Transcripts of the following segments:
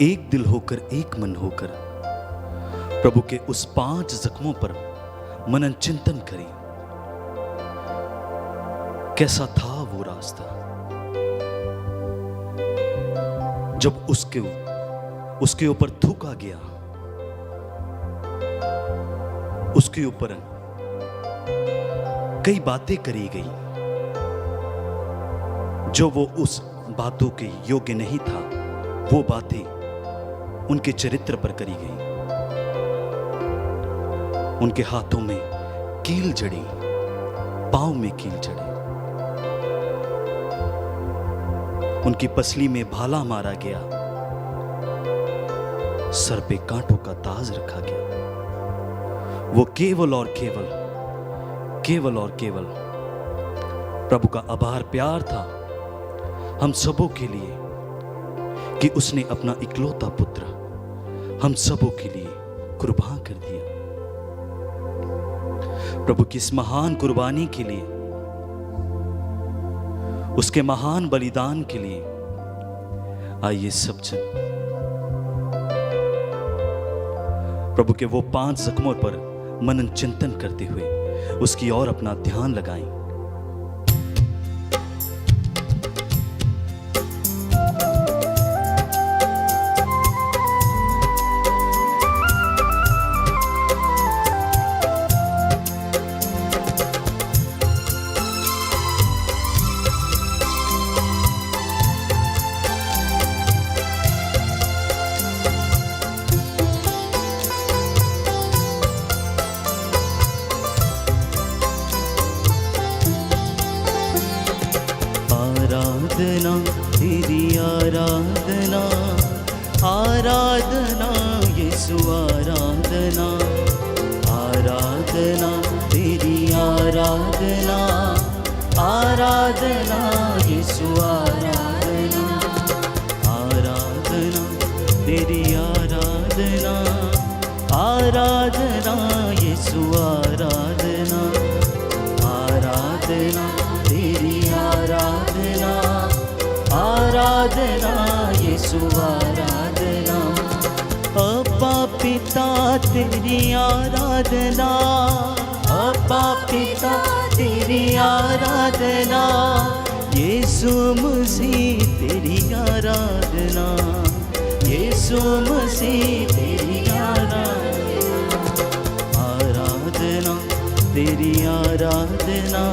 एक दिल होकर, एक मन होकर प्रभु के उस 5 जख्मों पर मनन चिंतन करें। कैसा था वो रास्ता जब उसके ऊपर थूका गया, उसके ऊपर कई बातें करी गई जो वो उस बातों के योग्य नहीं था। वो बातें उनके चरित्र पर करी गई। उनके हाथों में कील जड़ी, पांव में कील जड़ी, उनकी पसली में भाला मारा गया, सर पे कांटों का ताज रखा गया। वो केवल और केवल प्रभु का आभार प्यार था हम सबों के लिए कि उसने अपना इकलौता पुत्र हम सबों के लिए कुर्बान कर दिया। प्रभु की इस महान कुर्बानी के लिए, उसके महान बलिदान के लिए आइए सब जन प्रभु के वो 5 जख्मों पर मनन चिंतन करते हुए उसकी ओर अपना ध्यान लगाएं। आराधना तेरी आराधना, आराधना यीशु आराधना, आराधना तेरी आराधना, आराधना यीशु आराधना, आराधना तेरी आराधना, आराधना यीशु आराधना, आराधना तेरी आराधना, आराधना यीशु आराधना। अब्बा पिता तेरी आराधना, अब्बा पिता तेरी आराधना, यीशु मसीह तेरी आराधना, यीशु मसीह तेरी आराधना, आराधना तेरी आराधना,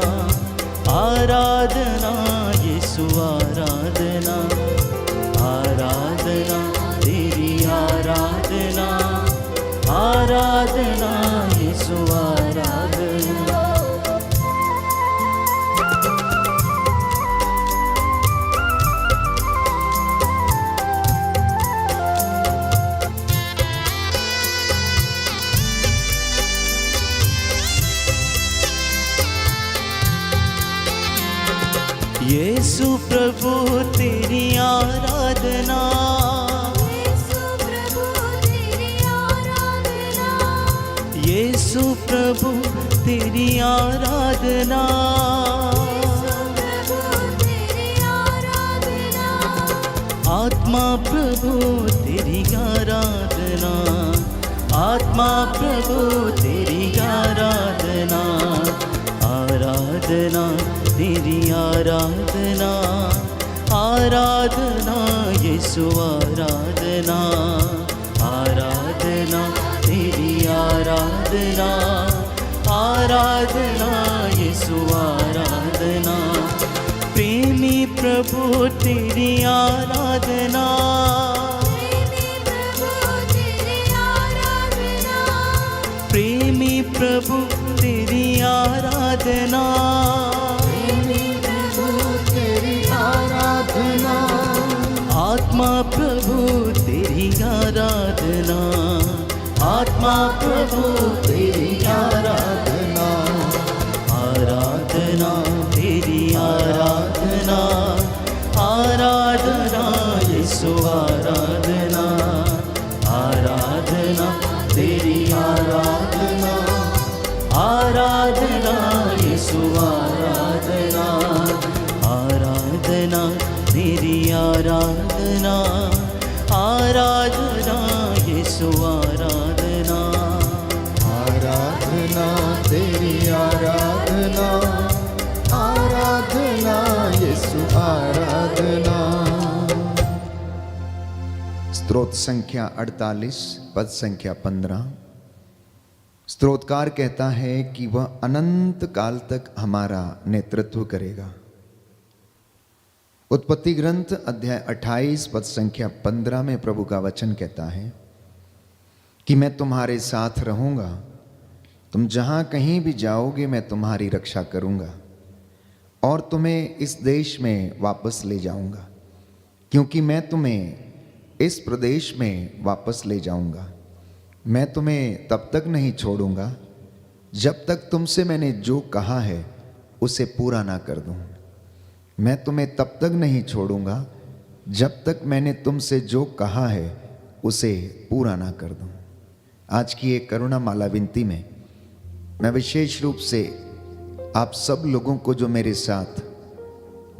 आराधना यीशु आराधना, आराधना तेरी आराधना, आराधना यीशु आराधना। यीशु प्रभु तेरी आराधना, यीशु प्रभु तेरी आराधना, यीशु प्रभु तेरी आराधना, यीशु प्रभु तेरी आराधना, आत्मा प्रभु तेरी आराधना, आत्मा प्रभु तेरी आराधना, आराधना तेरी आराधना, आराधना यीशु आराधना, आराधना तेरी आराधना, आराधना यीशु आराधना। प्रेमी प्रभु तेरी आराधना, प्रेमी प्रभु तेरी आराधना, प्रेमी प्रभु तेरी आराधना, आत्मा प्रभु तेरी आराधना, आत्मा प्रभु तेरी आराधना, आराधना तेरी आराधना, आराधना यीशु आराधना, आराधना तेरी आराधना, आराधना यीशु आराधना, आराधना तेरी आराधना, आराधना आराधना यीशु आराधना आराधना तेरी आराधना, आराधना यीशु आराधना। स्तोत्र संख्या 48 पद संख्या 15। स्तोत्रकार कहता है कि वह अनंत काल तक हमारा नेतृत्व करेगा। उत्पत्ति ग्रंथ अध्याय 28 पद संख्या 15 में प्रभु का वचन कहता है कि मैं तुम्हारे साथ रहूंगा, तुम जहां कहीं भी जाओगे मैं तुम्हारी रक्षा करूंगा और तुम्हें इस देश में वापस ले जाऊंगा, क्योंकि मैं तुम्हें इस प्रदेश में वापस ले जाऊंगा। मैं तुम्हें तब तक नहीं छोड़ूंगा जब तक तुमसे मैंने जो कहा है उसे पूरा ना कर दूं। मैं तुम्हें तब तक नहीं छोड़ूंगा जब तक मैंने तुमसे जो कहा है उसे पूरा ना कर दूं। आज की एक करुणा माला विनती में मैं विशेष रूप से आप सब लोगों को जो मेरे साथ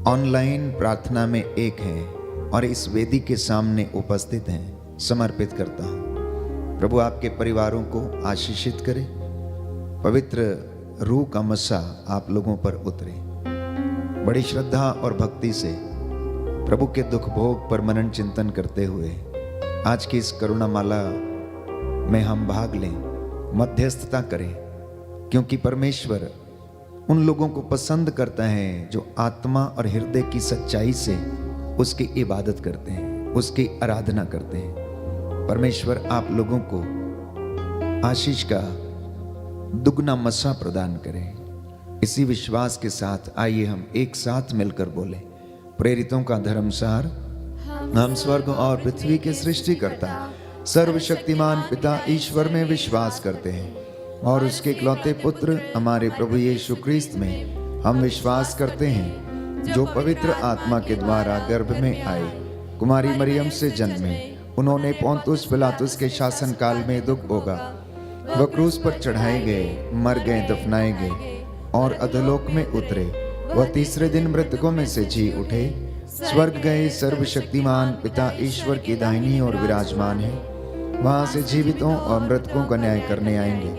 ऑनलाइन प्रार्थना में एक हैं और इस वेदी के सामने उपस्थित हैं समर्पित करता हूं। प्रभु आपके परिवारों को आशीषित करे, पवित्र रूह का मसा आप लोगों पर उतरे। बड़ी श्रद्धा और भक्ति से प्रभु के दुख भोग पर मनन चिंतन करते हुए आज की इस करुणा माला में हम भाग लें, मध्यस्थता करें, क्योंकि परमेश्वर उन लोगों को पसंद करता है जो आत्मा और हृदय की सच्चाई से उसकी इबादत करते हैं, उसकी आराधना करते हैं। परमेश्वर आप लोगों को आशीष का दुगना मसा प्रदान करें। इसी विश्वास के साथ आइए हम एक साथ मिलकर बोले, प्रेरितों का धर्मसार। हम स्वर्ग और पृथ्वी के सृष्टिकर्ता सर्वशक्तिमान पिता ईश्वर में विश्वास करते हैं और उसके इकलौते पुत्र हमारे प्रभु यीशु ख्रीस्त में हम विश्वास करते हैं, जो पवित्र आत्मा के द्वारा गर्भ में आए, कुमारी मरियम से जन्मे, उन्होंने पोंतुस पिलातुस के शासन काल में दुख भोगा, वह क्रूस पर चढ़ाए गए, मर गए, दफनाए गए और अधोलोक में उतरे। वह तीसरे दिन मृतकों में से जी उठे, स्वर्ग गए, सर्वशक्तिमान पिता ईश्वर की दाहिनी ओर विराजमान है। वहां से जीवितों और मृतकों का न्याय करने आएंगे।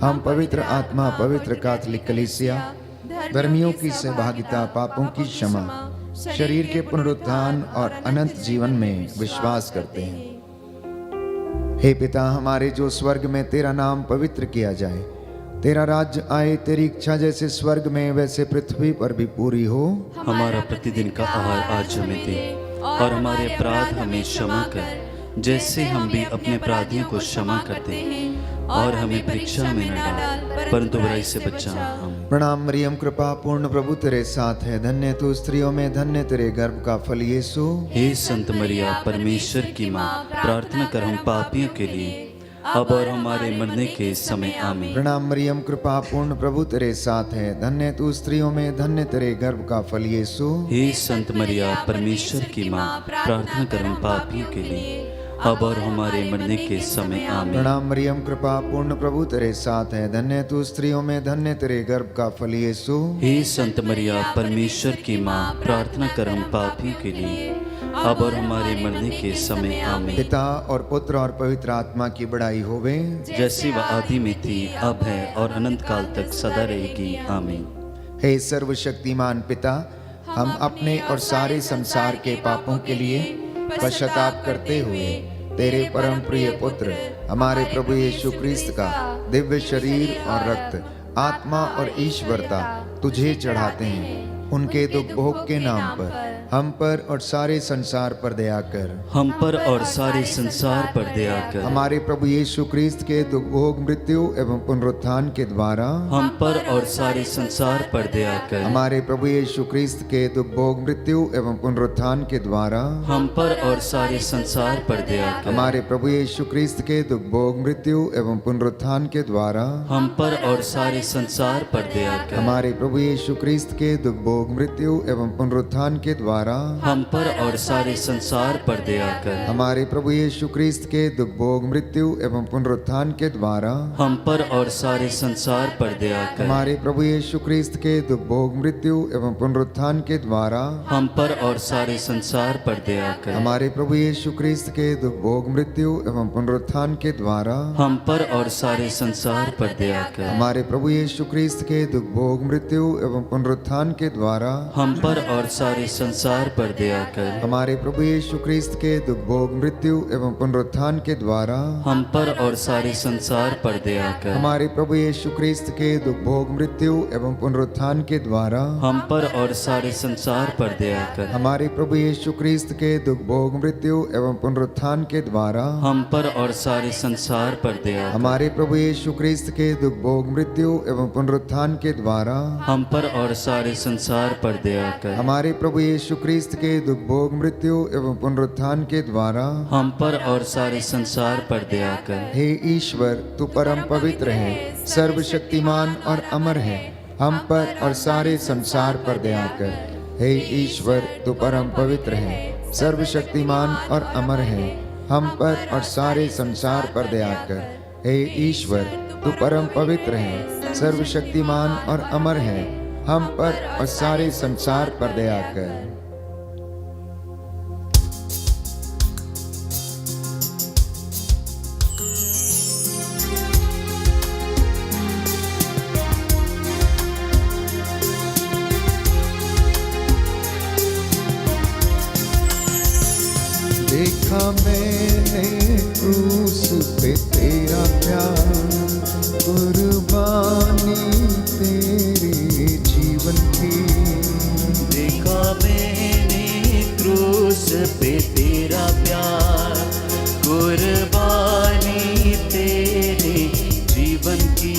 हम पवित्र आत्मा, पवित्र कैथोलिक कलीसिया, धर्मियों की सहभागिता, पापों की क्षमा, शरीर के पुनरुत्थान और अनंत जीवन में विश्वास करते हैं। हे पिता हमारे जो स्वर्ग में, तेरा नाम पवित्र किया जाए, तेरा राज्य आए, तेरी इच्छा जैसे स्वर्ग में वैसे पृथ्वी पर भी पूरी हो। हमारा प्रतिदिन का आहार आज हमें दे और हमारे अपराध हमें क्षमा कर, जैसे हम भी अपने अपराधियों को क्षमा करते हैं, और हमें परीक्षा में न डाल परंतु बुराई से बचा हम। प्रणाम मरियम, कृपा पूर्ण प्रभु तेरे साथ है, धन्य तू स्त्रियों में, धन्य तेरे गर्भ का फल यीशु। हे संत मरिया परमेश्वर की माँ, प्रार्थना कर हम पापियों के लिए अब और हमारे मरने के समय आमीन। प्रणाम मरियम, कृपा पूर्ण प्रभु तेरे साथ है, धन्य तू स्त्रियों में, धन्य तेरे गर्भ का फल यीशु। हे संत मरिया परमेश्वर की माँ, प्रार्थना कर हम पापियों के लिए अब और हमारे मरने के समय आमीन। प्रणाम मरियम, कृपा पूर्ण प्रभु तेरे साथ है, धन्य तू स्त्रियों में, धन्य तेरे गर्भ का फल यीशु। हे संत मरिया परमेश्वर की माँ, प्रार्थना कर हम पापियों के लिए अब और हमारे मरने के समय आमीन। पिता और पुत्र और पवित्र आत्मा की बड़ाई होवे, जैसी वह आदि में थी, अब है और अनंत काल तक सदा रहेगी आमीन। हे सर्वशक्तिमान पिता, हम अपने और सारे संसार के पापों के लिए पश्चाताप करते हुए तेरे परम प्रिय पुत्र हमारे प्रभु यीशु ख्रीस्त का दिव्य शरीर और रक्त, आत्मा और ईश्वरता तुझे चढ़ाते हैं। उनके दुख भोग के नाम पर हम पर और सारे संसार पर दया कर। हम पर और सारे संसार पर दया कर। हमारे प्रभु यीशु ख्रीस्त के दुख भोग, मृत्यु एवं पुनरुत्थान के द्वारा हम पर और सारे संसार पर दया कर। हमारे प्रभु यीशु ख्रीस्त के दुख भोग, मृत्यु एवं पुनरुत्थान के द्वारा हम पर और सारे संसार पर दया कर। हमारे प्रभु यीशु ख्रीस्त के दुख भोग, मृत्यु एवं पुनरुत्थान के द्वारा हम पर और सारे संसार पर दया कर। हमारे प्रभु यीशु ख्रीस्त के दुख भोग, भोग मृत्यु एवं पुनरुत्थान के द्वारा हम पर और सारे संसार पर दया कर। हमारे प्रभु यीशु क्रिस्त के दुख भोग मृत्यु एवं पुनरुत्थान के द्वारा हम पर और सारे संसार पर दया कर। हमारे प्रभु यीशु क्रिस्त के दुख भोग मृत्यु एवं पुनरुत्थान के द्वारा हम पर और सारे संसार पर दया कर। हमारे प्रभु यीशु क्रिस्त के दुख भोग मृत्यु एवं पुनरुत्थान के द्वारा हम पर और सारे संसार पर दया कर। हमारे प्रभु यीशु क्रिस्त के दुख भोग मृत्यु एवं पुनरुत्थान के द्वारा हम पर और सारे संसार पर दया कर। हमारे प्रभु यीशु क्रिस्त के दुख भोग मृत्यु एवं पुनरुत्थान के द्वारा हम पर और सारे संसार पर दया कर। हमारे प्रभु यीशु क्रिस्त के दुख भोग मृत्यु एवं पुनरुत्थान के द्वारा हम पर और सारे संसार पर दया कर। हमारे प्रभु यीशु क्रिस्त के दुख भोग मृत्यु एवं पुनरुत्थान के द्वारा हम पर और सारे संसार पर दया कर। हमारे प्रभु यीशु क्रिस्त के दुख भोग मृत्यु एवं पुनरुत्थान के द्वारा हम पर और सारे संसार पर दया कर। हमारे प्रभु यीशु क्रिस्त के दुख भोग मृत्यु एवं पुनरुत्थान के द्वारा हम पर और सारे संसार पर दया कर। हे ईश्वर, तू परम पवित्र है, सर्वशक्तिमान और अमर है, हम पर और सारे संसार पर दया कर। हे ईश्वर, तू परम पवित्र है, सर्वशक्तिमान और अमर है, हम पर और सारे संसार पर दया कर। हे ईश्वर, तू परम पवित्र है, सर्वशक्तिमान और अमर है, हम पर और सारे संसार पर दया कर। देखा मैंने क्रूस पे तेरा प्यार, कुर्बानी तेरे जीवन की। देखा मैंने क्रूस पे तेरा प्यार, कुर्बानी तेरे जीवन की।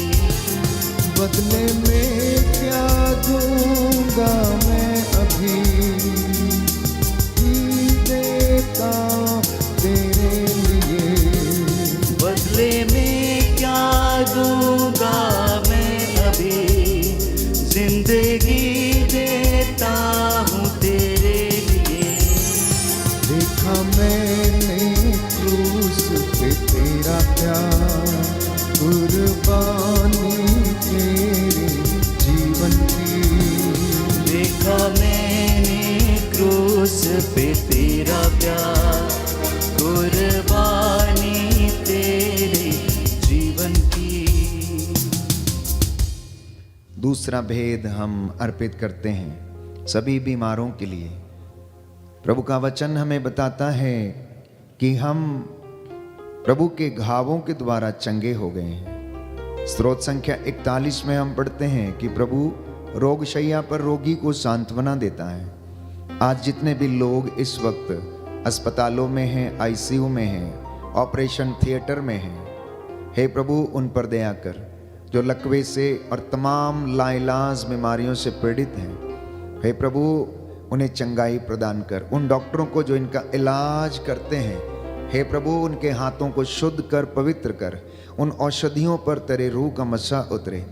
बदले में क्या दूंगा मैं अभी, देता तेरे लिए। बदले में क्या दूंगा मैं अभी, जिंदगी देता हूँ तेरे लिए। देखा मैंने क्रूस पे तेरा प्यार, कुर्बानी तेरे जीवन की। देखा मैंने क्रूस पे तेरा प्यार, कुर्बानी तेरे जीवन की। दूसरा भेद हम अर्पित करते हैं सभी बीमारों के लिए। प्रभु का वचन हमें बताता है कि हम प्रभु के घावों के द्वारा चंगे हो गए हैं। स्रोत संख्या 41 में हम पढ़ते हैं कि प्रभु रोगशैया पर रोगी को सांत्वना देता है। आज जितने भी लोग इस वक्त अस्पतालों में हैं, आईसीयू में हैं, ऑपरेशन थिएटर में हैं, हे प्रभु उन पर दया कर। जो लकवे से और तमाम लाइलाज बीमारियों से पीड़ित हैं, हे प्रभु उन्हें चंगाई प्रदान कर। उन डॉक्टरों को जो इनका इलाज करते हैं, हे प्रभु उनके हाथों को शुद्ध कर, पवित्र कर। उन औषधियों पर तेरे रूह का मसा उतरे।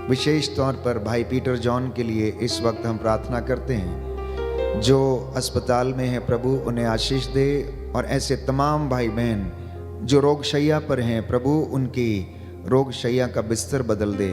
विशेष तौर पर भाई पीटर जॉन के लिए इस वक्त हम प्रार्थना करते हैं जो अस्पताल में है। प्रभु उन्हें आशीष दे और ऐसे तमाम भाई बहन जो रोगशैया पर हैं, प्रभु उनकी रोगशैया का बिस्तर बदल दे।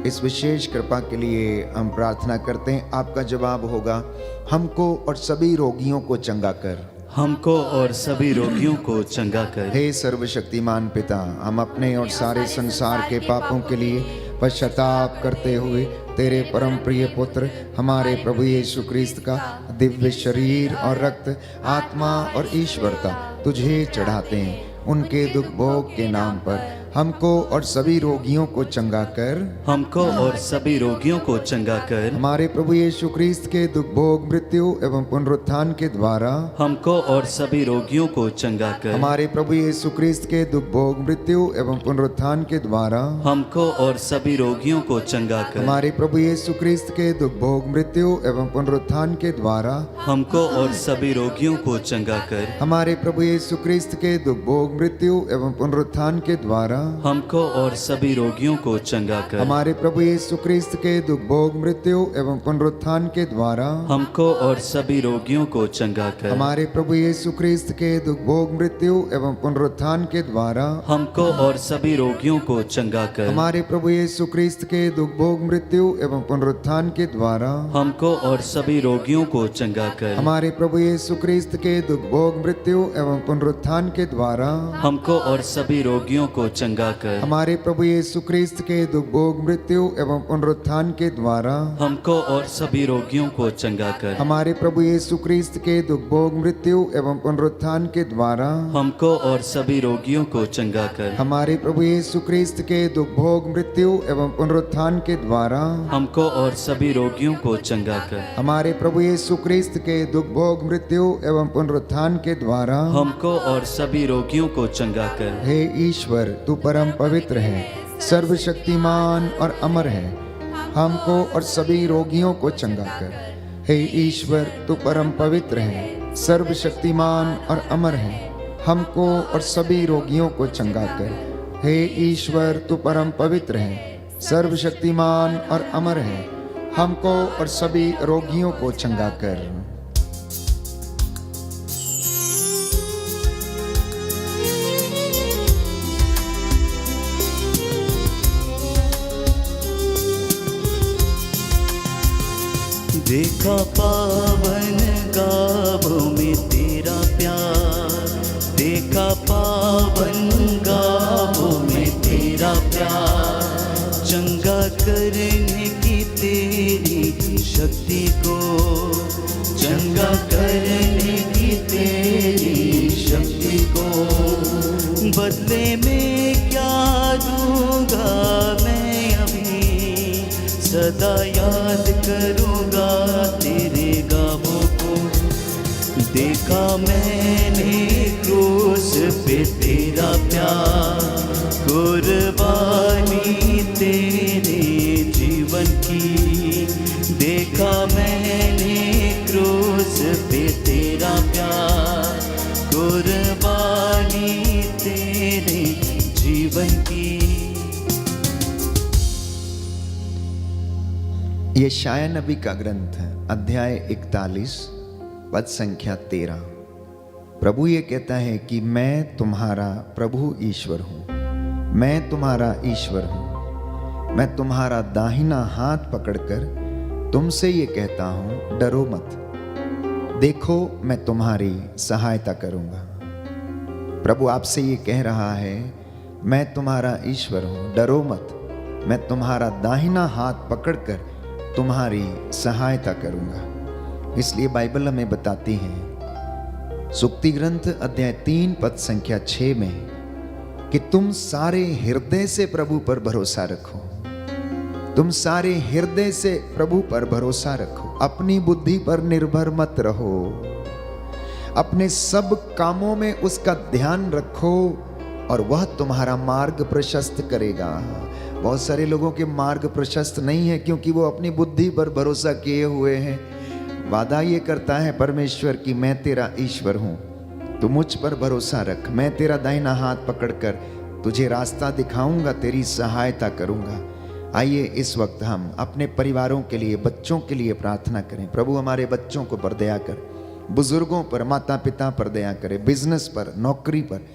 इस विशेष कृपा के लिए हम प्रार्थना करते हैं। आपका जवाब होगा, हमको और सभी रोगियों को चंगा कर। हमको और सभी रोगियों को चंगा कर। हे सर्वशक्तिमान पिता, हम अपने और सारे संसार के पापों के लिए पश्चाताप करते हुए तेरे परम प्रिय पुत्र हमारे प्रभु यीशु क्रिस्त का दिव्य शरीर और रक्त, आत्मा और ईश्वरता तुझे चढ़ाते हैं। उनके दुख भोग के नाम पर हमको और सभी रोगियों को चंगा कर। हमको और सभी रोगियों को चंगा कर। हमारे प्रभु यीशु क्रिस्त के दुख भोग मृत्यु एवं पुनरुत्थान के द्वारा हमको और सभी रोगियों को चंगा कर। हमारे प्रभु यीशु क्रिस्त के दुख भोग मृत्यु एवं पुनरुत्थान के द्वारा हमको और सभी रोगियों को चंगा कर। हमारे प्रभु यीशु क्रिस्त के दुख भोग मृत्यु एवं पुनरुत्थान के द्वारा हमको और सभी रोगियों को चंगा कर। हमारे प्रभु यीशु क्रिस्त के दुख भोग मृत्यु एवं पुनरुत्थान के द्वारा हमको और सभी रोगियों को चंगा कर। हमारे प्रभु यीशु क्रिस्त के दुख भोग मृत्यु एवं पुनरुत्थान के द्वारा हमको और सभी रोगियों को चंगा कर। हमारे प्रभु यीशु क्रिस्त के दुख भोग मृत्यु एवं पुनरुत्थान के द्वारा हमको और सभी रोगियों को चंगा कर। हमारे प्रभु यीशु क्रिस्त के दुख भोग मृत्यु एवं पुनरुत्थान के द्वारा हमको और सभी रोगियों को चंगा कर। हमारे प्रभु यीशु क्रिस्त के दुख भोग मृत्यु एवं पुनरुत्थान के द्वारा हमको और सभी रोगियों को चंगा कर। हमारे प्रभु यीशु क्रिस्त के दुख भोग मृत्यु एवं पुनरुत्थान के द्वारा हमको और सभी रोगियों को चंगा कर। हमारे प्रभु यीशु क्रिस्त के दुख भोग मृत्यु एवं पुनरुत्थान के द्वारा हमको और सभी रोगियों को चंगा कर। हमारे प्रभु यीशु क्रिस्त के दुख भोग मृत्यु एवं पुनरुत्थान के द्वारा हमको और सभी रोगियों को चंगा कर। हमारे प्रभु यीशु क्रिस्त के दुख भोग मृत्यु एवं पुनरुत्थान के द्वारा हमको और सभी रोगियों को चंगा कर। हे ईश्वर, तू परम पवित्र है, सर्वशक्तिमान और अमर है, हमको और सभी रोगियों को चंगा कर। हे ईश्वर, तू परम पवित्र है, सर्वशक्तिमान और अमर है, हमको और सभी रोगियों को चंगा कर। हे ईश्वर, तू परम पवित्र है, सर्वशक्तिमान और अमर है, हमको और सभी रोगियों को चंगा कर। देखा पावन गावों में तेरा प्यार, देखा पावन गावों में तेरा प्यार, चंगा करने की तेरी शक्ति को, चंगा करने की तेरी शक्ति को, बदले में क्या दूंगा मैं अभी, सदा याद करूंगा तेरे गावों को। देखा मैंने क्रूस पे तेरा प्यार, कुर्बानी तेरे जीवन की, देखा मैंने क्रूस पे तेरा प्यार, कुर्बानी तेरे जीवन की। यशाया नबी का ग्रंथ है, अध्याय 41 पद संख्या 13। प्रभु ये कहता है कि मैं तुम्हारा प्रभु ईश्वर हूँ, मैं तुम्हारा ईश्वर हूँ, मैं तुम्हारा दाहिना हाथ पकड़कर तुमसे ये कहता हूँ, डरो मत, देखो मैं तुम्हारी सहायता करूँगा। प्रभु आपसे ये कह रहा है, मैं तुम्हारा ईश्वर हूँ, डरो मत, मैं तुम्हारा दाहिना हाथ पकड़कर तुम्हारी सहायता करूंगा। इसलिए बाइबल हमें बताती है सुक्ति ग्रंथ अध्याय 3 पद संख्या 6 में कि तुम सारे हृदय से प्रभु पर भरोसा रखो, तुम सारे हृदय से प्रभु पर भरोसा रखो, अपनी बुद्धि पर निर्भर मत रहो, अपने सब कामों में उसका ध्यान रखो और वह तुम्हारा मार्ग प्रशस्त करेगा। बहुत सारे लोगों के मार्ग प्रशस्त नहीं है क्योंकि वो अपनी बुद्धि पर भरोसा किए हुए हैं। वादा ये करता है परमेश्वर कि मैं तेरा ईश्वर हूँ, तू मुझ पर भरोसा रख, मैं तेरा दाहिना हाथ पकड़कर तुझे रास्ता दिखाऊंगा, तेरी सहायता करूंगा। आइए इस वक्त हम अपने परिवारों के लिए, बच्चों के लिए प्रार्थना करें। प्रभु हमारे बच्चों को पर दया कर, बुजुर्गों पर, माता पिता पर दया करे, बिजनेस पर, नौकरी पर,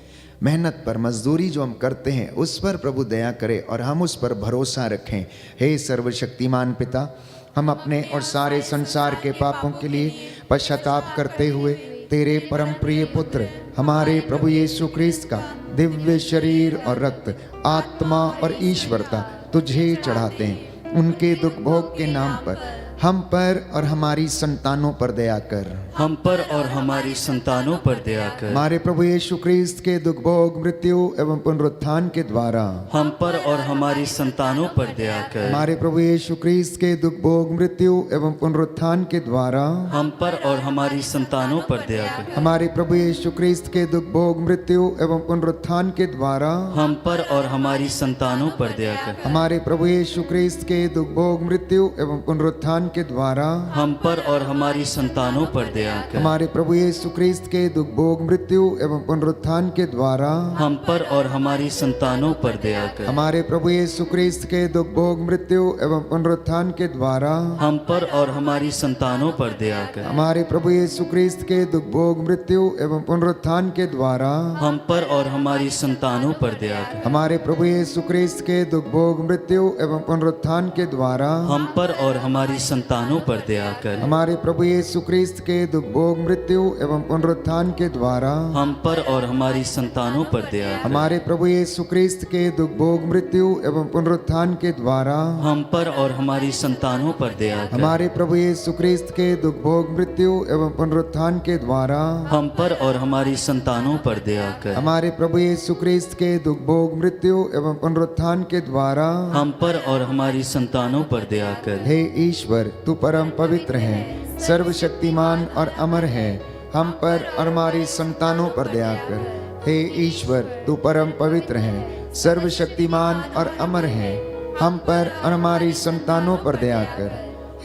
मेहनत पर, मजदूरी जो हम करते हैं उस पर प्रभु दया करे और हम उस पर भरोसा रखें। हे सर्वशक्तिमान पिता, हम अपने और सारे संसार के पापों के लिए पश्चाताप करते हुए तेरे परम प्रिय पुत्र हमारे प्रभु यीशु क्रिस्त का दिव्य शरीर और रक्त, आत्मा और ईश्वरता तुझे चढ़ाते हैं। उनके दुख भोग के नाम पर हम पर और हमारी संतानों पर दया कर, हम पर और हमारी संतानों पर दया कर। हमारे प्रभु यीशु क्रिस्त के दुख भोग मृत्यु एवं पुनरुत्थान के द्वारा हम पर और हमारी संतानों पर दया कर। हमारे प्रभु यीशु क्रिस्त के दुख भोग मृत्यु एवं पुनरुत्थान के द्वारा हम पर और हमारी संतानों पर दया कर। हमारे प्रभु यीशु क्रिस्त के दुख भोग मृत्यु एवं पुनरुत्थान के द्वारा हम पर और हमारी संतानों पर दया कर। हमारे प्रभु यीशु क्रिस्त के दुख भोग मृत्यु एवं पुनरुत्थान के द्वारा हम पर और हमारी संतानों पर दया कर। हमारे प्रभु यीशु क्रिस्त के दुख भोग मृत्यु एवं पुनरुत्थान के द्वारा हम पर और हमारी संतानों पर दया कर। हमारे प्रभु यीशु क्रिस्त के दुख भोग मृत्यु एवं पुनरुत्थान के द्वारा हम पर और हमारी संतानों पर दया कर। हमारे प्रभु यीशु क्रिस्त के दुख भोग मृत्यु एवं पुनरुत्थान के द्वारा हम पर और हमारी संतानों पर दया कर। हमारे प्रभु यीशु क्रिस्त के दुख भोग मृत्यु एवं पुनरुत्थान के द्वारा हम पर और हमारी संतानों पर दया कर। हमारे प्रभु यीशु क्रिस्त के दुख भोग मृत्यु एवं पुनरुत्थान के द्वारा हम पर और हमारी संतानों पर दया कर। हमारे प्रभु यीशु क्रिस्त के दुख भोग मृत्यु एवं पुनरुत्थान के द्वारा हम पर और हमारी संतानों पर दया कर। हमारे प्रभु यीशु क्रिस्त के दुख भोग मृत्यु एवं पुनरुत्थान के द्वारा हम पर और हमारी संतानों पर दया कर। हमारे प्रभु यीशु क्रिस्त के दुख भोग मृत्यु एवं पुनरुत्थान के द्वारा हम पर और हमारी संतानों पर दया कर। हे ईश्वर, तू परम पवित्र है, सर्वशक्तिमान और अमर है, हम पर और हमारी संतानों पर दया कर। हे ईश्वर, तू परम पवित्र है, सर्वशक्तिमान और अमर है, हम पर और हमारी संतानों पर दया कर।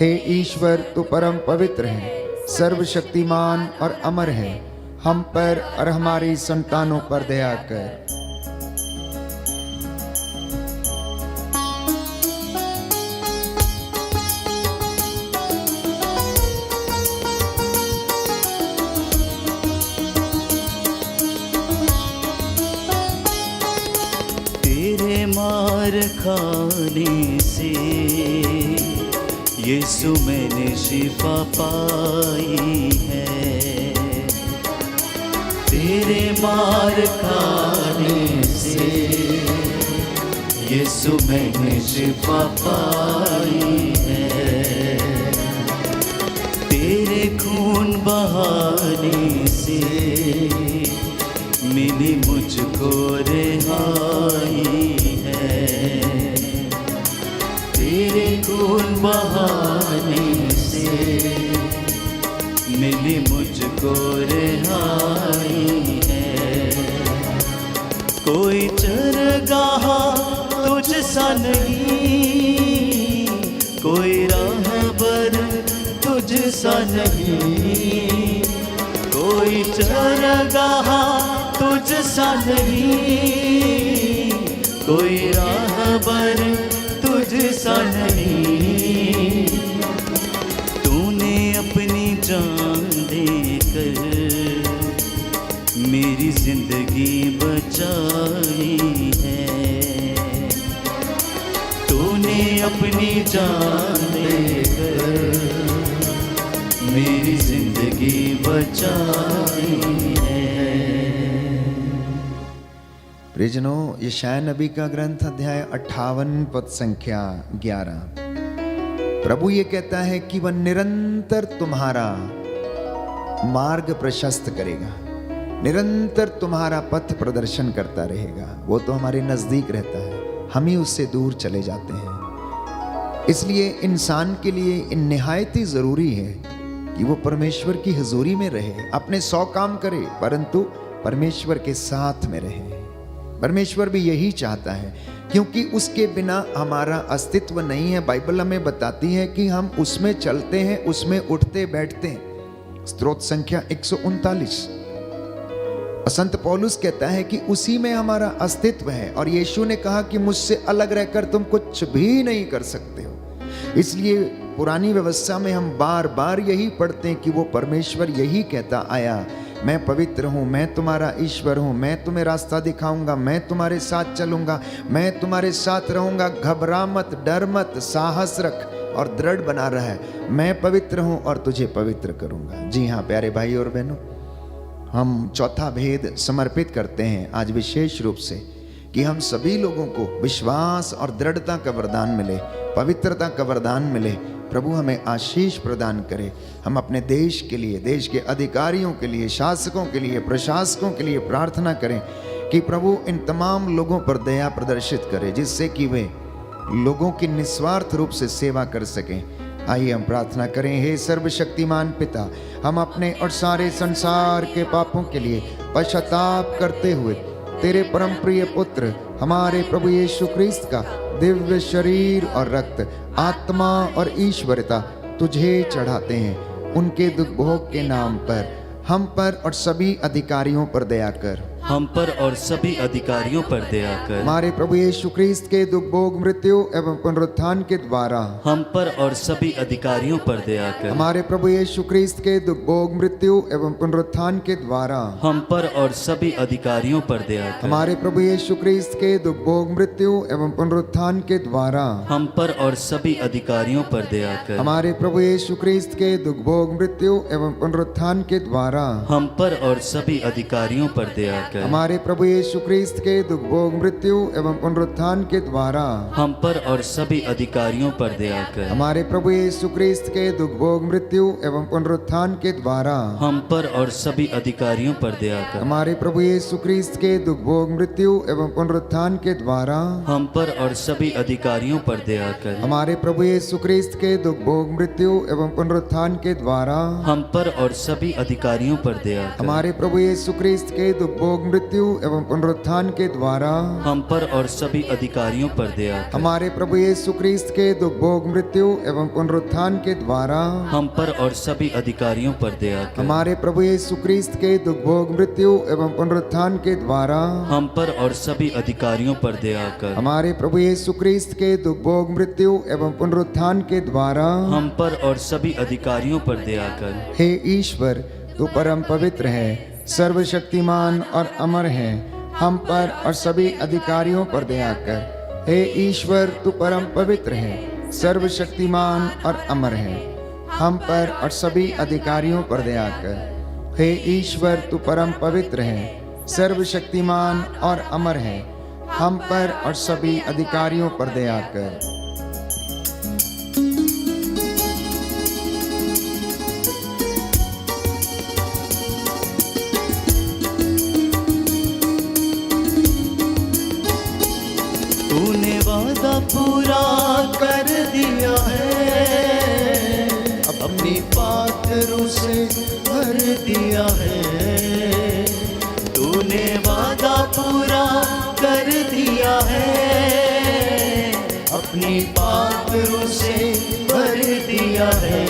हे ईश्वर, तू परम पवित्र है, सर्वशक्तिमान और अमर है, हम पर और हमारी संतानों पर दया कर। तेरे मार खाने से यीशु मैंने शिफा पाई है। तेरे मार खाने से यीशु मैंने शिफा पाई है। तेरे खून बहाने से मिली मुझको रिहाई है। तेरे खून बहाने से मिली मुझको रिहाई है। कोई चरगाह तुझ सा नहीं, कोई राहबर तुझ सा नहीं, कोई चरगाह तुझ सा नहीं, कोई राहबर तुझ सा नहीं। तूने अपनी जान देकर मेरी जिंदगी बचाई है। तूने अपनी जान देकर मेरी जिंदगी बचाई है। प्रियजनों, यशायाह नबी का ग्रंथ अध्याय 58 पद संख्या 11। प्रभु ये कहता है कि वह निरंतर तुम्हारा मार्ग प्रशस्त करेगा, निरंतर तुम्हारा पथ प्रदर्शन करता रहेगा। वो तो हमारे नजदीक रहता है, हम ही उससे दूर चले जाते हैं। इसलिए इंसान के ये निहायत ही जरूरी है कि वो परमेश्वर की हुजूरी में रहे, अपने 100 काम करे परंतु परमेश्वर के साथ में रहे। परमेश्वर भी यही चाहता है, क्योंकि उसके बिना हमारा अस्तित्व नहीं है। बाइबल हमें बताती है कि हम उसमें चलते हैं, उसमें उठते बैठते हैं। स्तोत्र संख्या 139। संत पौलुस कहता है कि उसी में हमारा अस्तित्व है, और यीशु ने कहा कि मुझसे अलग रहकर तुम कुछ भी नहीं कर सकते हो। इसलिए पुरानी व्यवस्था में हम बार बार यही पढ़ते हैं कि वो परमेश्वर यही कहता आया, मैं पवित्र हूँ, मैं तुम्हारा ईश्वर हूँ, मैं तुम्हें रास्ता दिखाऊंगा, मैं तुम्हारे साथ चलूंगा, मैं तुम्हारे साथ रहूंगा, घबरा मत, डर मत, साहस रख और दृढ़ बना रहा है। मैं पवित्र हूँ और तुझे पवित्र करूंगा। जी हाँ प्यारे भाई और बहनों, हम चौथा भेद समर्पित करते हैं आज विशेष रूप से, कि हम सभी लोगों को विश्वास और दृढ़ता का वरदान मिले, पवित्रता का वरदान मिले। प्रभु हमें आशीष प्रदान करे। हम अपने देश के लिए, देश के अधिकारियों के लिए, शासकों के लिए, प्रशासकों के लिए प्रार्थना करें कि प्रभु इन तमाम लोगों पर दया प्रदर्शित करे, जिससे कि वे लोगों की निस्वार्थ रूप से सेवा कर सकें। आइए हम प्रार्थना करें। हे सर्वशक्तिमान पिता, हम अपने और सारे संसार के पापों के लिए पश्चाताप करते हुए तेरे परम प्रिय पुत्र हमारे प्रभु यीशु क्रिस्त का दिव्य शरीर और रक्त, आत्मा और ईश्वरता तुझे चढ़ाते हैं, उनके दुख भोग के नाम पर हम पर और सभी अधिकारियों पर दया कर। हम पर और सभी अधिकारियों पर दया कर। हमारे प्रभु यीशु ख्रीस्त के दुख भोग मृत्यु एवं पुनरुत्थान के द्वारा हम पर और सभी अधिकारियों पर दया कर। हमारे प्रभु यीशु ख्रीस्त के दुख भोग मृत्यु एवं पुनरुत्थान के द्वारा हम पर और सभी अधिकारियों पर दया कर। हमारे प्रभु यीशु ख्रीस्त के दुख भोग मृत्यु एवं पुनरुत्थान के द्वारा हम पर और सभी अधिकारियों पर दया कर। हमारे प्रभु यीशु ख्रीस्त के दुख भोग मृत्यु एवं पुनरुत्थान के द्वारा हम पर और सभी अधिकारियों पर दया कर। हमारे प्रभु यीशु ख्रीस्त के दुख भोग मृत्यु एवं पुनरुत्थान के द्वारा हम पर और सभी अधिकारियों पर दया कर। हमारे प्रभु यीशु ख्रीस्त के दुख भोग मृत्यु एवं पुनरुत्थान के द्वारा हम पर और सभी अधिकारियों पर दया कर। हमारे प्रभु यीशु ख्रीस्त के दुख भोग मृत्यु एवं पुनरुत्थान के द्वारा हम पर और सभी अधिकारियों पर दया कर। हमारे प्रभु यीशु ख्रीस्त के दुख भोग मृत्यु एवं पुनरुत्थान के द्वारा हम पर और सभी अधिकारियों पर दया कर। हमारे प्रभु यीशु ख्रीस्त के दुख भोग मृत्यु एवं पुनरुत्थान के द्वारा हम पर और सभी अधिकारियों पर दया कर। हमारे प्रभु यीशु ख्रीस्त के दुख भोग मृत्यु एवं पुनरुत्थान के द्वारा हम पर और सभी अधिकारियों पर दया कर। हमारे प्रभु यीशु ख्रीस्त के दुख भोग मृत्यु एवं पुनरुत्थान के द्वारा हम पर और सभी अधिकारियों पर दया कर। हमारे प्रभु यीशु ख्रीस्त के दुख भोग मृत्यु एवं पुनरुत्थान के द्वारा हम पर और सभी अधिकारियों पर दया कर। हे ईश्वर, तू परम पवित्र है, सर्वशक्तिमान और अमर है, हम पर और सभी अधिकारियों पर दया कर। हे ईश्वर, तू परम पवित्र है, सर्वशक्तिमान और अमर है, हम पर और सभी अधिकारियों पर दया कर। हे ईश्वर, तू परम पवित्र है, सर्वशक्तिमान और अमर है, हम पर और सभी अधिकारियों पर दया कर। तूने वादा पूरा कर दिया है, अपनी पात्रों से भर दिया है। तूने वादा पूरा कर दिया है, अपनी पात्रों से भर दिया है।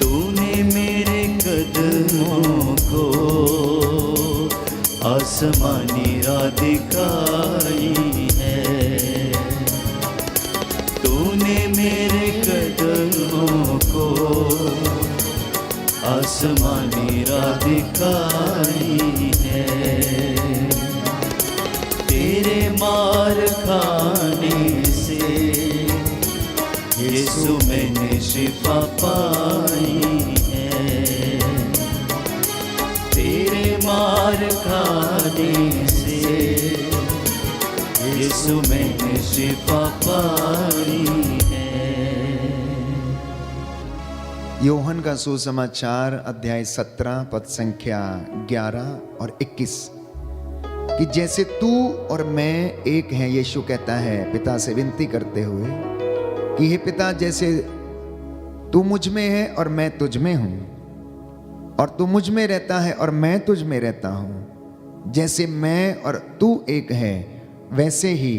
तूने मेरे कदमों को आसमानी राह दिखाई है। तूने मेरे कदमों को आसमानी राह दिखाई है। तेरे मार खाने से यीशु मैंने शिफा पाई है। तेरे मार खाने से यीशु मैंने शिफा पाई है। योहन का सुसमाचार अध्याय 17 पद संख्या 11 और 21 कि जैसे तू और मैं एक हैं, यीशु कहता है पिता से विनती करते हुए कि हे पिता, जैसे तू मुझ में है और मैं तुझ में हूं, और तू मुझ में रहता है और मैं तुझ में रहता हूं, जैसे मैं और तू एक है, वैसे ही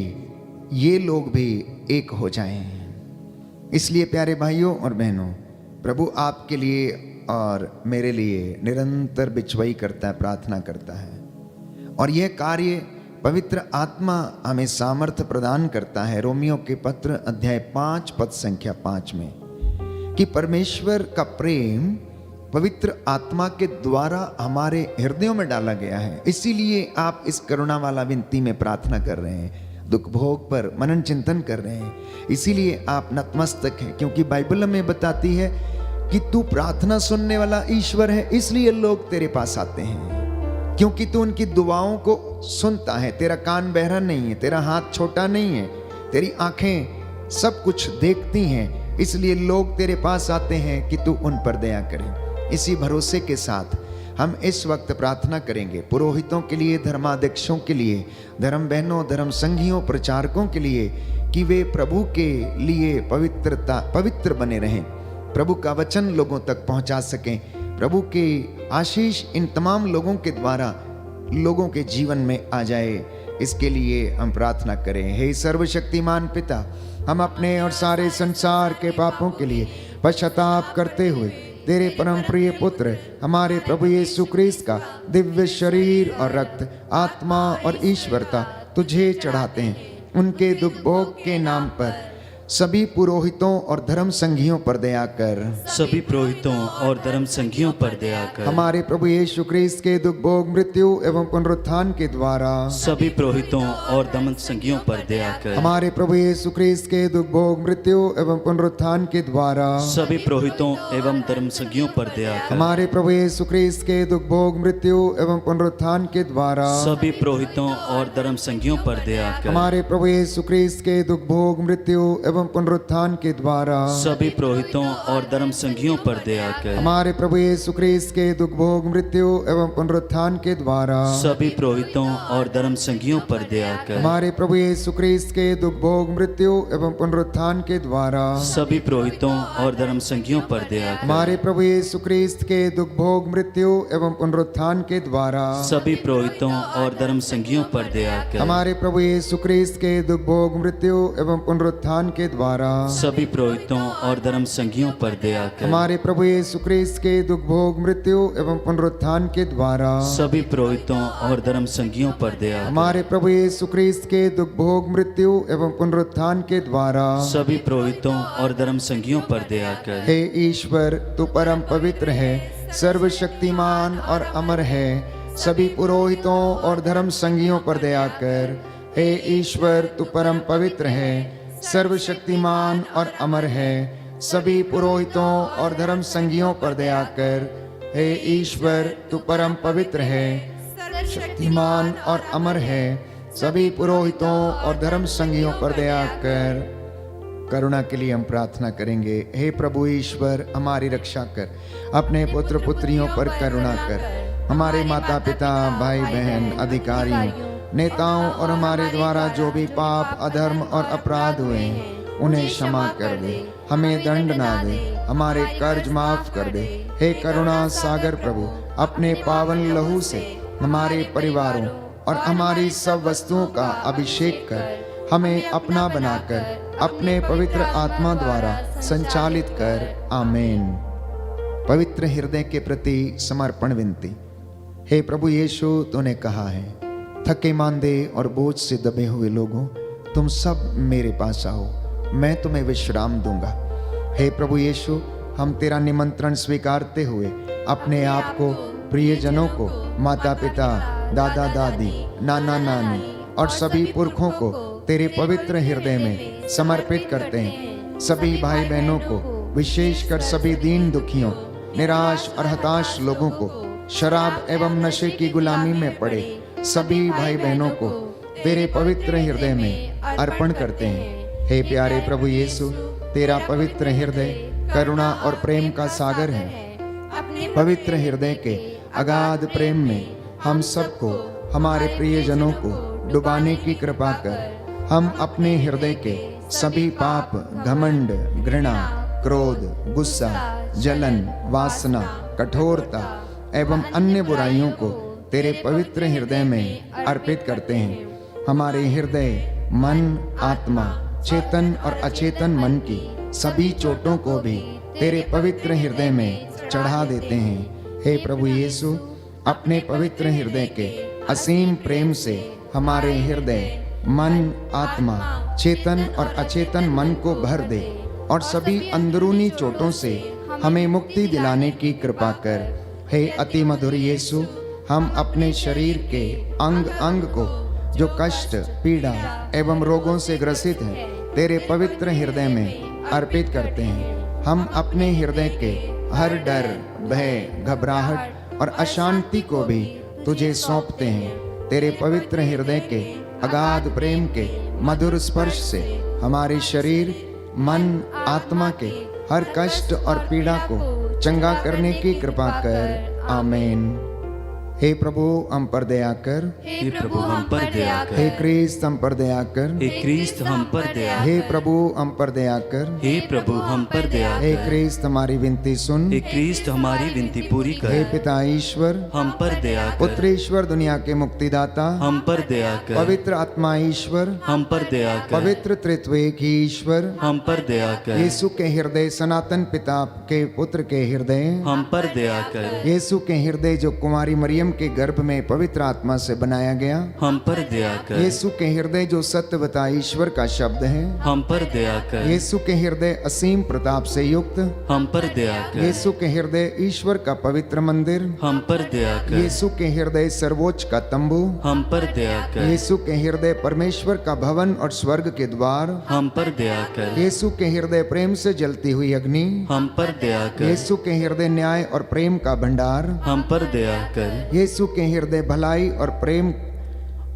ये लोग भी एक हो जाएं। इसलिए प्यारे भाइयों और बहनों, प्रभु आपके लिए और मेरे लिए निरंतर बिचवाई करता है, प्रार्थना करता है, और यह कार्य पवित्र आत्मा हमें सामर्थ्य प्रदान करता है। रोमियो के पत्र अध्याय 5 पद संख्या 5 में कि परमेश्वर का प्रेम पवित्र आत्मा के द्वारा हमारे हृदयों में डाला गया है। इसीलिए आप इस करुणा वाला विनती में प्रार्थना कर रहे हैं, दुख भोग पर मनन चिंतन कर रहे हैं, इसीलिए आप नतमस्तक हैं, क्योंकि बाइबल में बताती है कि तू प्रार्थना सुनने वाला ईश्वर है, इसलिए लोग तेरे पास आते हैं, क्योंकि तू उनकी दुआओं को सुनता है। तेरा कान बहरा नहीं है, तेरा हाथ छोटा नहीं है, तेरी आंखें सब कुछ देखती हैं, इसलिए लोग तेरे पास आते हैं कि तू उन पर दया करे। इसी भरोसे के साथ हम इस वक्त प्रार्थना करेंगे पुरोहितों के लिए, धर्माध्यक्षों के लिए, धर्म बहनों, धर्म संघियों, प्रचारकों के लिए, कि वे प्रभु के लिए पवित्र बने रहें, प्रभु का वचन लोगों तक पहुंचा सकें, प्रभु के आशीष इन तमाम लोगों के द्वारा लोगों के जीवन में आ जाए। इसके लिए हम प्रार्थना करें। हे सर्वशक्तिमान पिता, हम अपने और सारे संसार के पापों के लिए पश्चाताप करते हुए तेरे परम प्रिय पुत्र हमारे प्रभु यीशु क्रिस्त का दिव्य शरीर और रक्त, आत्मा और ईश्वरता तुझे चढ़ाते हैं। उनके दुख भोग के नाम पर सभी पुरोहितों और धर्म संघियों पर दया कर। सभी पुरोहितों और धर्म संघियों पर दया कर। हमारे प्रभु यीशु क्रिस्त के दुख भोग, मृत्यु एवं पुनरुत्थान के द्वारा सभी पुरोहितों और धर्म संघियों पर दया कर। हमारे प्रभु यीशु क्रिस्त के दुख भोग, मृत्यु एवं पुनरुत्थान के द्वारा सभी पुरोहितों एवं धर्म संघियों पर दया कर। हमारे प्रभु यीशु क्रिस्त के दुख भोग, मृत्यु एवं पुनरुत्थान के द्वारा सभी पुरोहितों और धर्म संघियों पर दया कर। हमारे प्रभु यीशु क्रिस्त के दुख भोग, मृत्यु एवं पुनरुत्थान के द्वारा सभी पुरोहितों और धर्म संघियों पर दया कर। हमारे प्रभु यीशु क्रिस्त के दुख भोग, मृत्यु एवं पुनरुत्थान के द्वारा सभी पुरोहितों और धर्म संघियों पर दया कर। हमारे प्रभु यीशु क्रिस्त के दुख भोग, मृत्यु एवं पुनरुत्थान के द्वारा सभी पुरोहितों और धर्म संघियों पर दया कर। हमारे प्रभु यीशु क्रिस्त के दुख भोग, मृत्यु एवं पुनरुत्थान के द्वारा सभी पुरोहितों और धर्म संघियों पर दया कर। हमारे प्रभु यीशु क्रिस्त के दुख भोग, मृत्यु एवं पुनरुत्थान के द्वारा सभी पुरोहितों और धर्म संघियों पर दया कर। हमारे प्रभु यीशु क्रिस्त के दुख भोग, मृत्यु एवं पुनरुत्थान के द्वारा सभी पुरोहितों और धर्म संघियों पर दया कर। हमारे प्रभु यीशु क्रिस्त के दुख भोग, मृत्यु एवं पुनरुत्थान के द्वारा सभी पुरोहितों और धर्म संघियों पर दया कर। हे ईश्वर, तू परम पवित्र है, सर्वशक्तिमान और अमर है। सभी पुरोहितों और धर्म संघियों पर दया कर। हे ईश्वर, तू परम पवित्र है, सर्वशक्तिमान और अमर है। सभी पुरोहितों और धर्म संघियों पर दया कर। हे ईश्वर, तू परम पवित्र है, शक्तिमान और अमर है। सभी पुरोहितों और धर्म संघियों पर दया कर। करुणा के लिए हम प्रार्थना करेंगे। हे प्रभु ईश्वर, हमारी रक्षा कर, अपने पुत्र पुत्रियों पर करुणा कर। हमारे माता पिता, भाई बहन, अधिकारियों, नेताओं और हमारे द्वारा जो भी पाप, अधर्म और अपराध हुए हैं उन्हें क्षमा कर दे, हमें दंड ना दे, हमारे कर्ज माफ कर दे। हे करुणा सागर प्रभु, अपने पावन लहू से हमारे परिवारों और हमारी सब वस्तुओं का अभिषेक कर, हमें अपना बनाकर अपने पवित्र आत्मा द्वारा संचालित कर। आमीन। पवित्र हृदय के प्रति समर्पण विनती। हे प्रभु यीशु, तूने कहा है, थके मांदे और बोझ से दबे हुए लोगों, तुम सब मेरे पास आओ, मैं तुम्हें विश्राम दूंगा। हे प्रभु यीशु, हम तेरा निमंत्रण स्वीकारते हुए अपने आप को, प्रियजनों को, माता पिता, दादा दादी, नाना नानी और सभी पुरखों को तेरे पवित्र हृदय में समर्पित करते हैं। सभी भाई बहनों को, विशेषकर सभी दीन दुखियों, निराश और हताश लोगों को, शराब एवं नशे की गुलामी में पड़े सभी भाई बहनों को तेरे पवित्र हृदय में अर्पण करते हैं। हे प्यारे प्रभु यीशु, तेरा पवित्र हृदय करुणा और प्रेम का सागर है। पवित्र हृदय के अगाध प्रेम में हम सबको, हमारे प्रियजनों को डुबाने की कृपा कर। हम अपने हृदय के सभी पाप, घमंड, घृणा, क्रोध, गुस्सा, जलन, वासना, कठोरता एवं अन्य बुराइयों को तेरे पवित्र हृदय में अर्पित करते हैं। हमारे हृदय, मन, आत्मा, चेतन और अचेतन मन की सभी चोटों को भी तेरे पवित्र हृदय में चढ़ा देते हैं। हे प्रभु यीशु, अपने पवित्र हृदय के असीम प्रेम से हमारे हृदय, मन, आत्मा, चेतन और अचेतन मन को भर दे और सभी अंदरूनी चोटों से हमें मुक्ति दिलाने की कृपा कर। हे अति मधुर यीशु, हम अपने शरीर के अंग अंग को जो कष्ट, पीड़ा एवं रोगों से ग्रसित है तेरे पवित्र हृदय में अर्पित करते हैं। हम अपने हृदय के हर डर, भय, घबराहट और अशांति को भी तुझे सौंपते हैं। तेरे पवित्र हृदय के अगाध प्रेम के मधुर स्पर्श से हमारे शरीर, मन, आत्मा के हर कष्ट और पीड़ा को चंगा करने की कृपा कर। आमीन। हे प्रभु हम पर दया कर, हे प्रभु हम पर दया हे कर, क्रिस्त हम पर दया कर, हे क्रिस्त हम पर दया हे कर, प्रभु हम पर दया कर, हे प्रभु हम पर दया हे कर, क्रिस्त हमारी विनती सुन, हे क्रिस्त हमारी विनती पूरी हे कर, पिता ईश्वर, हम पर दया कर, पुत्र ईश्वर, दुनिया के मुक्तिदाता, हम पर दया कर, पवित्र आत्मा ईश्वर, हम पर दया कर, पवित्र त्रित्व एक ही ईश्वर, हम पर दया कर, यीशु के हृदय, सनातन पिता के पुत्र के हृदय, हम पर दया कर, यीशु के हृदय जो कुमारी मरियम के गर्भ में पवित्र आत्मा से बनाया गया, हम पर दया कर, यीशु के हृदय जो सत्यवता ईश्वर का शब्द है, हम पर दया कर, यीशु के हृदय असीम प्रताप से युक्त, हम पर दया कर, यीशु के हृदय ईश्वर का पवित्र मंदिर, हम पर दया कर, यीशु के हृदय सर्वोच्च का तंबू, हम पर दया कर, यीशु के हृदय परमेश्वर का भवन और स्वर्ग के द्वार, हम पर दया कर, यीशु के हृदय प्रेम से जलती हुई अग्नि, हम पर दया कर, यीशु के हृदय न्याय और प्रेम का भंडार, हम पर दया कर, यीशु के हृदय भलाई और प्रेम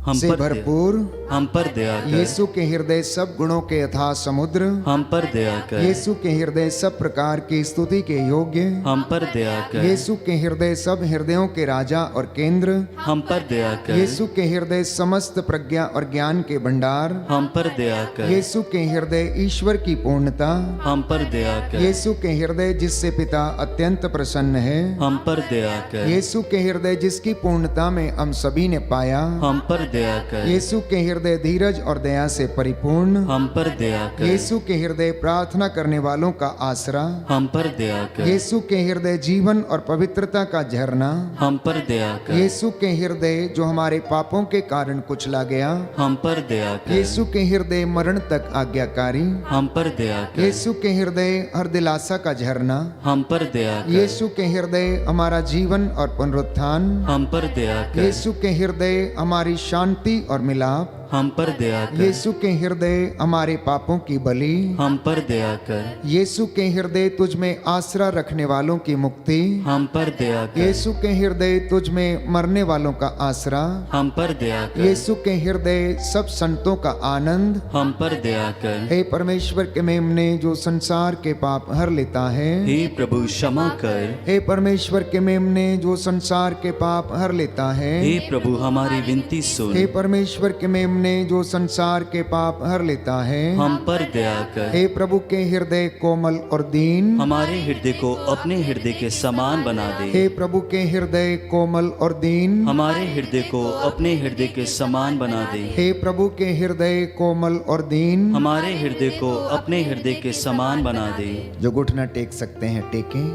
हम से पर दया, भरपूर, हम पर दया कर, यीशु के हृदय सब गुणों के अथाह समुद्र, हम पर दया कर, यीशु के हृदय सब प्रकार की स्तुति के योग्य, हम पर दया कर, यीशु के हृदय सब हृदयों के राजा और केंद्र, हम पर दया कर, यीशु के हृदय समस्त प्रज्ञा और ज्ञान के भंडार, हम पर दया कर, यीशु के हृदय ईश्वर की पूर्णता, हम पर दया कर, यीशु के हृदय जिससे पिता अत्यंत प्रसन्न है, हम पर दया कर, यीशु के हृदय जिसकी पूर्णता में हम सभी ने पाया, हम पर दया कर, यीशु के हृदय धीरज और दया से परिपूर्ण, हम पर दया कर, यीशु के हृदय प्रार्थना करने वालों का आसरा, हम पर दया कर, यीशु के हृदय जीवन और पवित्रता का झरना, हम पर दया कर, यीशु के हृदय जो हमारे पापों के कारण कुचला गया, हम पर दया कर, यीशु के हृदय मरण तक आज्ञाकारी, हम पर दया कर, यीशु के हृदय हर दिलासा का झरना, हम पर दया कर, यीशु के हृदय हमारा जीवन और पुनरुत्थान, हम पर दया कर, यीशु के हृदय हमारी शांति और मिलाप, हम पर दया कर, यीशु के हृदय हमारे पापों की बलि, हम पर दया कर, यीशु के हृदय तुझ में आसरा रखने वालों की मुक्ति, हम पर दया कर, यीशु के हृदय तुझ में मरने वालों का आसरा, हम पर दया कर, यीशु के हृदय सब संतों का आनंद, हम पर दया कर, हे परमेश्वर के मेमने जो संसार के पाप हर लेता है, हे प्रभु क्षमा कर, हे परमेश्वर के मेमने जो संसार के पाप हर लेता है, हे प्रभु हमारी विनती सुन, हे परमेश्वर के मेमने जो संसार के पाप हर लेता है, हम पर दया कर, हे प्रभु के हृदय कोमल और दीन, हमारे हृदय को अपने हृदय के समान बना दे, हे प्रभु के हृदय कोमल और दीन, हमारे हृदय को अपने हृदय के समान बना दे, हे प्रभु के हृदय कोमल और दीन, हमारे हृदय को अपने हृदय के समान बना दे। जो घुटना टेक सकते हैं टेकें,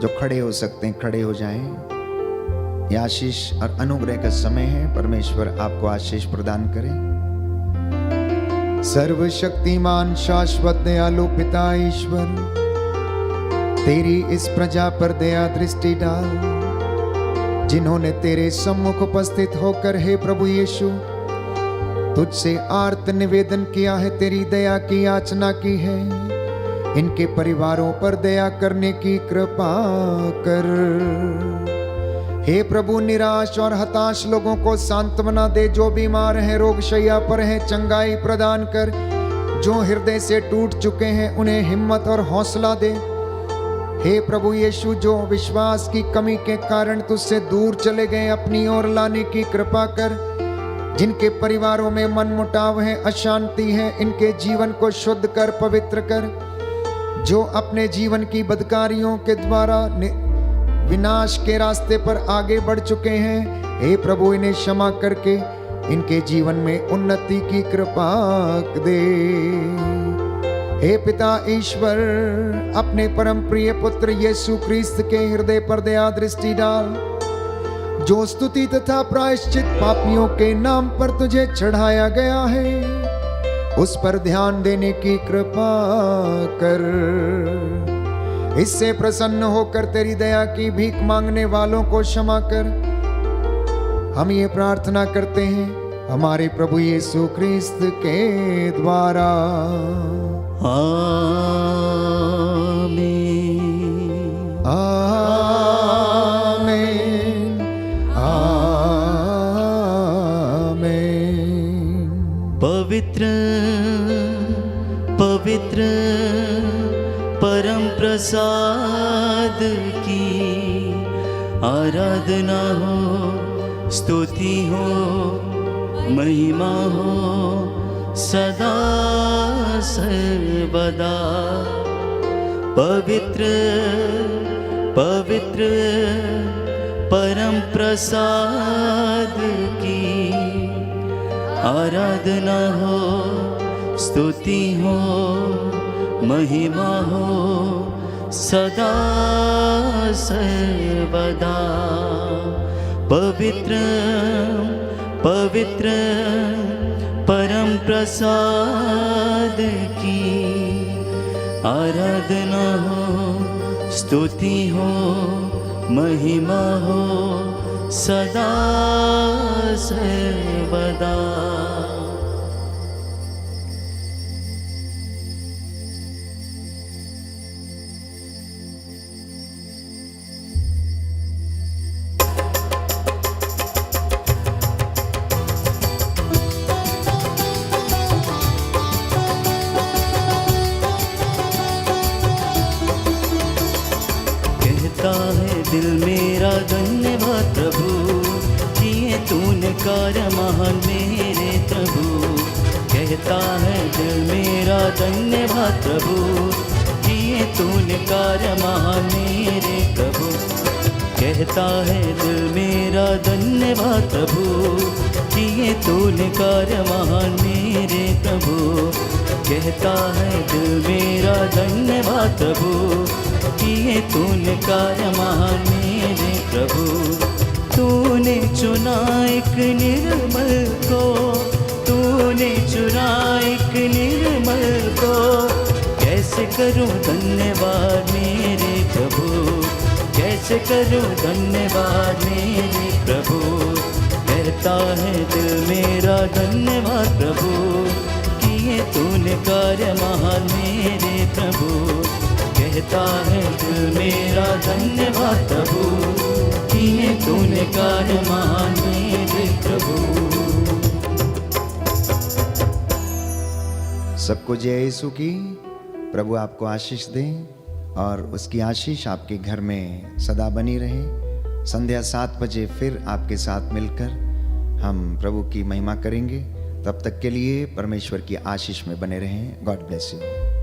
जो खड़े हो सकते हैं खड़े हो जाएं। यह आशीष और अनुग्रह का समय है, परमेश्वर आपको आशीष प्रदान करे। सर्वशक्तिमान शाश्वत दयालु पिता ईश्वर, तेरी इस प्रजा पर दया दृष्टि डाल, जिन्होंने तेरे सम्मुख उपस्थित होकर हे प्रभु यीशु तुझसे आर्त निवेदन किया है, तेरी दया की याचना की है। इनके परिवारों पर दया करने की कृपा कर। हे प्रभु निराश और हताश लोगों को सांत्वना दे, जो बीमार हैं रोग शैया पर हैं चंगाई प्रदान कर, जो हृदय से टूट चुके हैं उन्हें हिम्मत और हौसला दे। हे प्रभु यीशु जो विश्वास की कमी के कारण तुझसे दूर चले गए अपनी ओर लाने की कृपा कर। जिनके परिवारों में मनमुटाव है अशांति है, इनके जीवन को शुद्ध कर पवित्र कर। जो अपने जीवन की बदकारियों के द्वारा विनाश के रास्ते पर आगे बढ़ चुके हैं, हे प्रभु इन्हें क्षमा करके इनके जीवन में उन्नति की कृपा दे। हे पिता ईश्वर अपने परम प्रिय पुत्र यीशु क्रिस्त के हृदय पर दया दृष्टि डाल, जो स्तुति तथा प्रायश्चित पापियों के नाम पर तुझे चढ़ाया गया है, उस पर ध्यान देने की कृपा कर। इससे प्रसन्न होकर तेरी दया की भीख मांगने वालों को क्षमा कर। हम ये प्रार्थना करते हैं हमारे प्रभु यीशु क्रिस्त के द्वारा। आमीन। आमीन। आमीन। पवित्र पवित्र परम प्रसाद की आराधना हो स्तुति हो महिमा हो सदा सर्वदा। पवित्र पवित्र परम प्रसाद की आराधना हो, स्तुति हो महिमा हो सदा सर्वदा। पवित्र पवित्र परम प्रसाद की आराधना हो, स्तुति हो महिमा हो सदा सर्वदा। कहता है दिल मेरा धन्यवाद प्रभु, किए तूने कार्य महान मेरे प्रभु। कहता है दिल मेरा धन्यवाद प्रभु, किए तूने कार्य महान मेरे प्रभु। कहता है दिल मेरा धन्यवाद प्रभु, किए तूने कार्य महान मेरे प्रभु। कहता है दिल मेरा धन्यवाद प्रभु, किए तूने कार्य महान मेरे प्रभु। तूने चुना एक निर्मल को, तूने चुना एक निर्मल को, कैसे करूं धन्यवाद मेरे प्रभु, कैसे करूं धन्यवाद मेरे प्रभु। कहता है दिल मेरा धन्यवाद प्रभु, किए तूने कार्य महान मेरे प्रभु। कहता है दिल मेरा धन्यवाद प्रभु, किए तूने कार्य महान मेरे प्रभु। सबको जय यीशु की। प्रभु आपको आशीष दे और उसकी आशीष आपके घर में सदा बनी रहे। संध्या 7 बजे फिर आपके साथ मिलकर हम प्रभु की महिमा करेंगे। तब तक के लिए परमेश्वर की आशीष में बने रहें। God bless you.